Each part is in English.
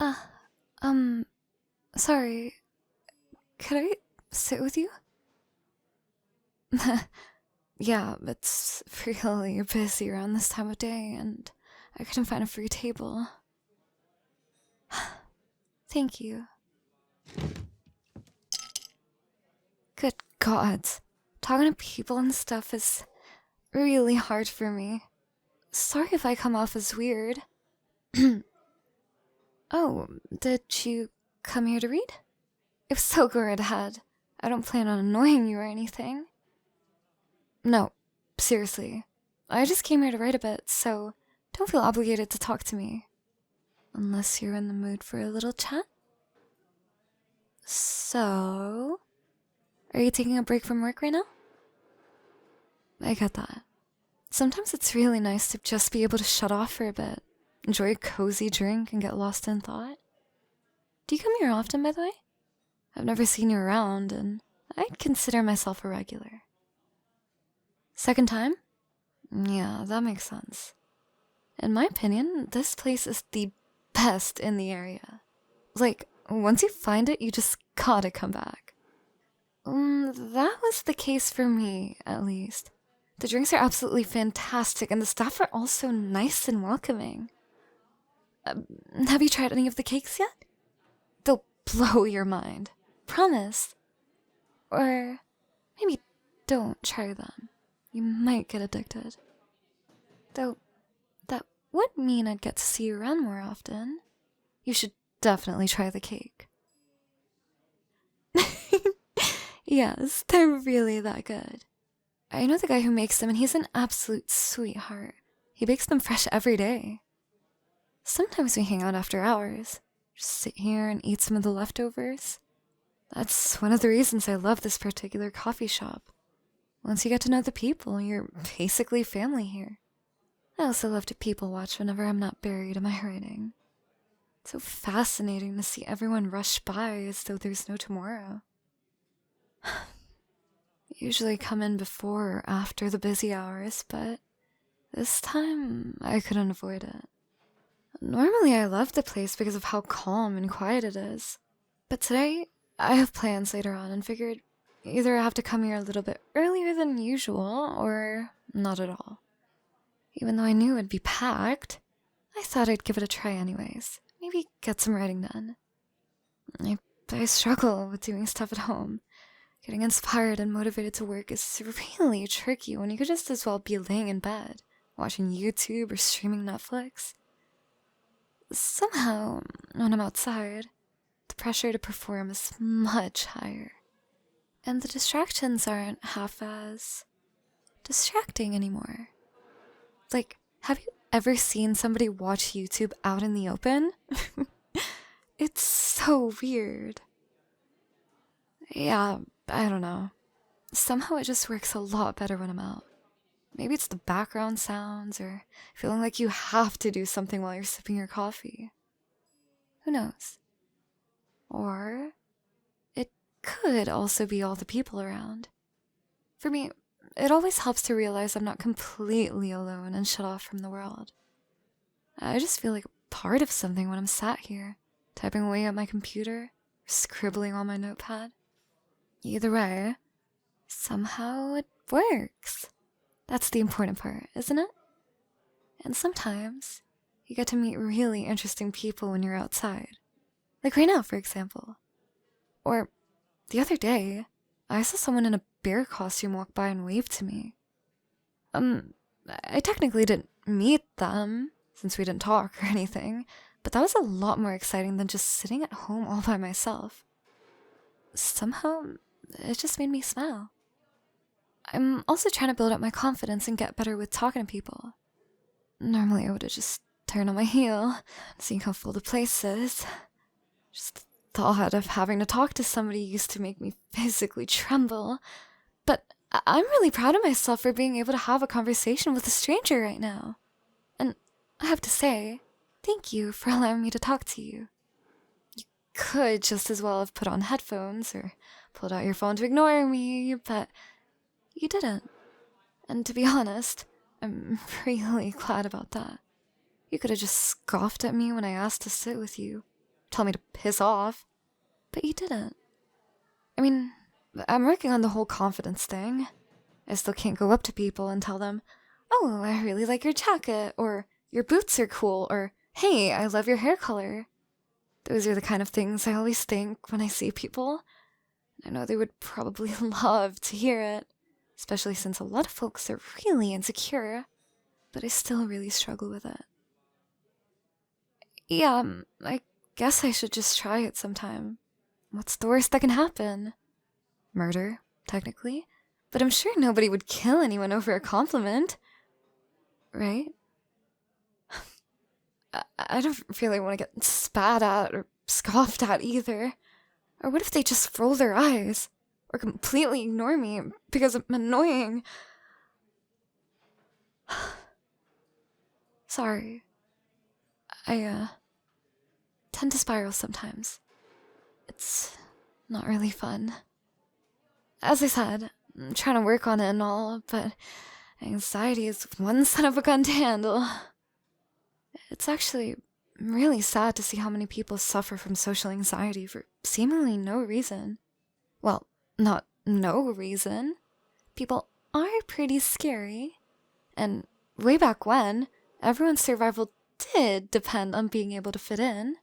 Uh, um, sorry. Could I sit with you? Yeah, it's really busy around this time of day, and I couldn't find a free table. Thank you. Good God. Talking to people and stuff is really hard for me. Sorry if I come off as weird. Oh, did you come here to read? If so, go right ahead. I don't plan on annoying you or anything. No, seriously. I just came here to write a bit, so don't feel obligated to talk to me. Unless you're in the mood for a little chat. So, are you taking a break from work right now? I get that. Sometimes it's really nice to just be able to shut off for a bit, enjoy a cozy drink, and get lost in thought. Do you come here often, by the way? I've never seen you around, and I'd consider myself a regular. Second time? Yeah, that makes sense. In my opinion, this place is the best in the area. Like, once you find it, you just gotta come back. That was the case for me, at least. The drinks are absolutely fantastic, and the staff are also nice and welcoming. Have you tried any of the cakes yet? They'll blow your mind. Promise. Or maybe don't try them. You might get addicted. Though, that would mean I'd get to see you around more often. You should definitely try the cake. Yes, they're really that good. I know the guy who makes them, and he's an absolute sweetheart. He bakes them fresh every day. Sometimes we hang out after hours. Just sit here and eat some of the leftovers. That's one of the reasons I love this particular coffee shop. Once you get to know the people, you're basically family here. I also love to people watch whenever I'm not buried in my writing. It's so fascinating to see everyone rush by as though there's no tomorrow. Usually come in before or after the busy hours, but this time I couldn't avoid it. Normally I love the place because of how calm and quiet it is, but today I have plans later on and figured either I have to come here a little bit earlier than usual or not at all. Even though I knew it'd be packed, I thought I'd give it a try anyways. Maybe get some writing done. I struggle with doing stuff at home. Getting inspired and motivated to work is really tricky when you could just as well be laying in bed, watching YouTube or streaming Netflix. Somehow, when I'm outside, the pressure to perform is much higher. And the distractions aren't half as distracting anymore. Like, have you ever seen somebody watch YouTube out in the open? It's so weird. Yeah, I don't know. Somehow it just works a lot better when I'm out. Maybe it's the background sounds or feeling like you have to do something while you're sipping your coffee. Who knows? Or it could also be all the people around. For me, it always helps to realize I'm not completely alone and shut off from the world. I just feel like a part of something when I'm sat here, typing away at my computer, or scribbling on my notepad. Either way, somehow it works. That's the important part, isn't it? And sometimes, you get to meet really interesting people when you're outside. Like right now, for example. Or, the other day, I saw someone in a bear costume walk by and wave to me. I technically didn't meet them, since we didn't talk or anything, but that was a lot more exciting than just sitting at home all by myself. Somehow, it just made me smile. I'm also trying to build up my confidence and get better with talking to people. Normally I would have just turned on my heel, seeing how full the place is. Just the thought of having to talk to somebody used to make me physically tremble. But I'm really proud of myself for being able to have a conversation with a stranger right now. And I have to say, thank you for allowing me to talk to you. You could just as well have put on headphones or pulled out your phone to ignore me, but you didn't. And to be honest, I'm really glad about that. You could have just scoffed at me when I asked to sit with you, tell me to piss off. But you didn't. I mean, I'm working on the whole confidence thing. I still can't go up to people and tell them, "Oh, I really like your jacket," or "Your boots are cool," or "Hey, I love your hair color." Those are the kind of things I always think when I see people. I know they would probably love to hear it, especially since a lot of folks are really insecure, but I still really struggle with it. Yeah, I guess I should just try it sometime. What's the worst that can happen? Murder, technically, but I'm sure nobody would kill anyone over a compliment. Right? I don't really want to get spat at or scoffed at either. Or what if they just roll their eyes? Or completely ignore me because I'm annoying? Sorry. I tend to spiral sometimes. It's not really fun. As I said, I'm trying to work on it and all, but anxiety is one son of a gun to handle. It's actually really sad to see how many people suffer from social anxiety for seemingly no reason. Well, not no reason. People are pretty scary. And way back when, everyone's survival did depend on being able to fit in.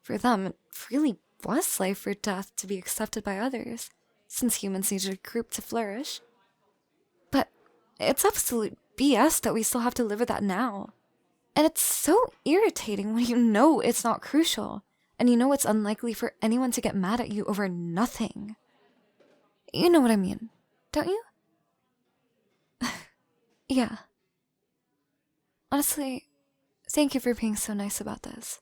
For them, it really was life or death to be accepted by others, since humans needed a group to flourish. But it's absolute BS that we still have to live with that now. And it's so irritating when you know it's not crucial, and you know it's unlikely for anyone to get mad at you over nothing. You know what I mean, don't you? Yeah. Honestly, thank you for being so nice about this.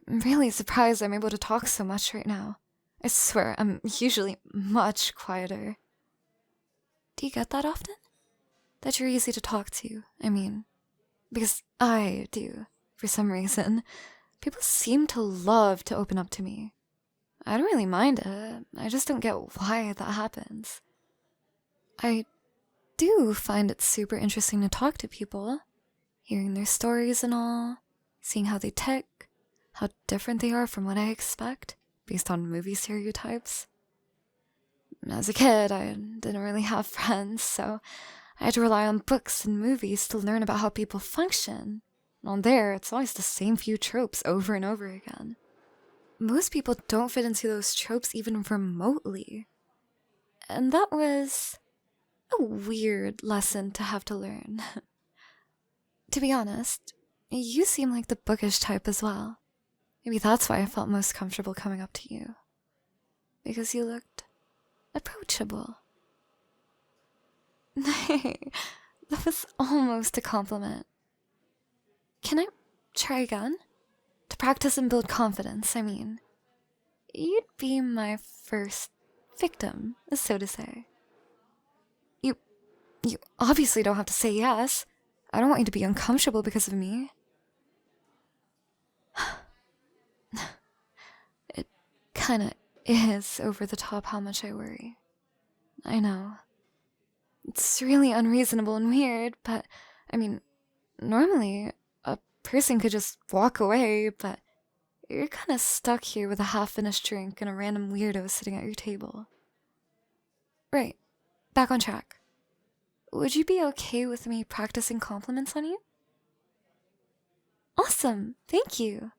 I'm really surprised I'm able to talk so much right now. I swear, I'm usually much quieter. Do you get that often? That you're easy to talk to, I mean. Because I do, for some reason. People seem to love to open up to me. I don't really mind it, I just don't get why that happens. I do find it super interesting to talk to people, hearing their stories and all, seeing how they tick, how different they are from what I expect, based on movie stereotypes. As a kid, I didn't really have friends, so I had to rely on books and movies to learn about how people function. And on there, it's always the same few tropes over and over again. Most people don't fit into those tropes even remotely. And that was a weird lesson to have to learn. To be honest, you seem like the bookish type as well. Maybe that's why I felt most comfortable coming up to you. Because you looked approachable. That was almost a compliment. Can I try again? To practice and build confidence, I mean. You'd be my first victim, so to say. You obviously don't have to say yes. I don't want you to be uncomfortable because of me. It kinda is over the top how much I worry. I know. It's really unreasonable and weird, but, I mean, normally a person could just walk away, but you're kinda stuck here with a half-finished drink and a random weirdo sitting at your table. Right, back on track. Would you be okay with me practicing compliments on you? Awesome, thank you.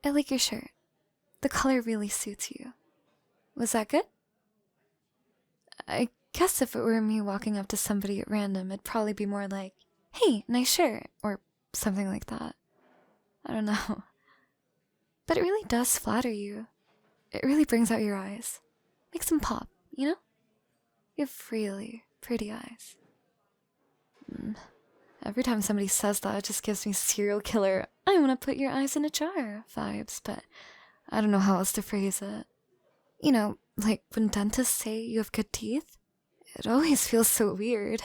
I like your shirt. The color really suits you. Was that good? I guess if it were me walking up to somebody at random, it'd probably be more like, "Hey, nice shirt," or something like that. I don't know. But it really does flatter you. It really brings out your eyes. Makes them pop, you know? You have really pretty eyes. Every time somebody says that, it just gives me serial killer, "I want to put your eyes in a jar" vibes, but I don't know how else to phrase it. You know, like when dentists say you have good teeth, it always feels so weird.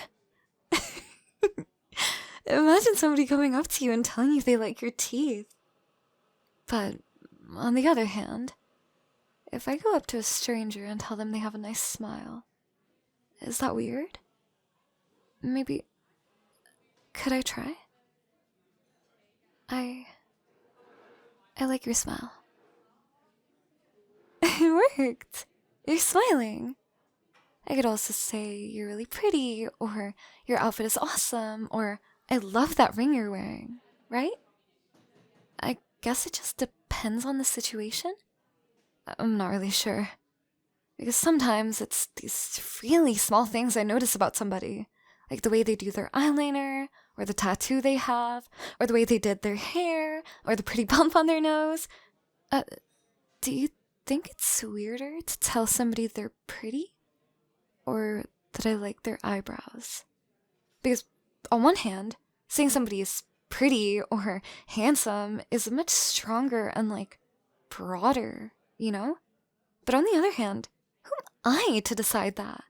Imagine somebody coming up to you and telling you they like your teeth. But on the other hand, if I go up to a stranger and tell them they have a nice smile, is that weird? Maybe... could I try? I like your smile. It worked! You're smiling! I could also say you're really pretty, or your outfit is awesome, or I love that ring you're wearing, right? I guess it just depends on the situation? I'm not really sure. Because sometimes it's these really small things I notice about somebody. Like the way they do their eyeliner, or the tattoo they have, or the way they did their hair, or the pretty bump on their nose. Do you think it's weirder to tell somebody they're pretty? Or that I like their eyebrows? Because on one hand, saying somebody is pretty or handsome is much stronger and broader, you know? But on the other hand, who am I to decide that?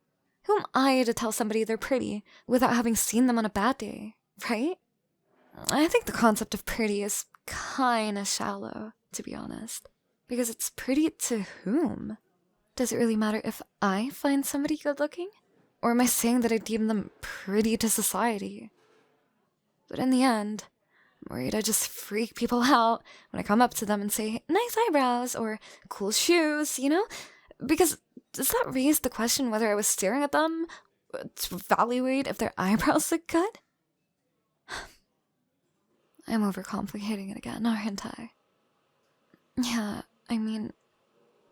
Who am I to tell somebody they're pretty without having seen them on a bad day, right? I think the concept of pretty is kinda shallow, to be honest. Because it's pretty to whom? Does it really matter if I find somebody good looking? Or am I saying that I deem them pretty to society? But in the end, I'm worried I just freak people out when I come up to them and say, nice eyebrows, or cool shoes, you know? Because does that raise the question whether I was staring at them to evaluate if their eyebrows look good? I'm overcomplicating it again, aren't I? Yeah, I mean,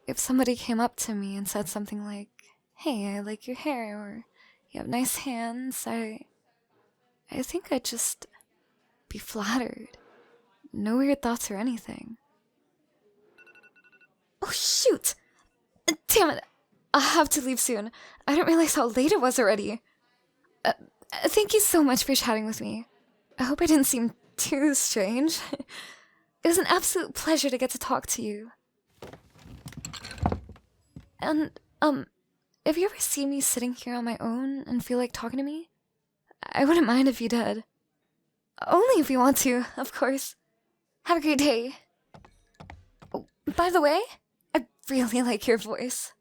if somebody came up to me and said something like, hey, I like your hair, or you have nice hands, I think I'd just be flattered. No weird thoughts or anything. Oh, shoot! Damn it! I have to leave soon. I didn't realize how late it was already. Thank you so much for chatting with me. I hope I didn't seem too strange. It was an absolute pleasure to get to talk to you. And, if you ever see me sitting here on my own and feel like talking to me, I wouldn't mind if you did. Only if you want to, of course. Have a great day. Oh, by the way, I really like your voice.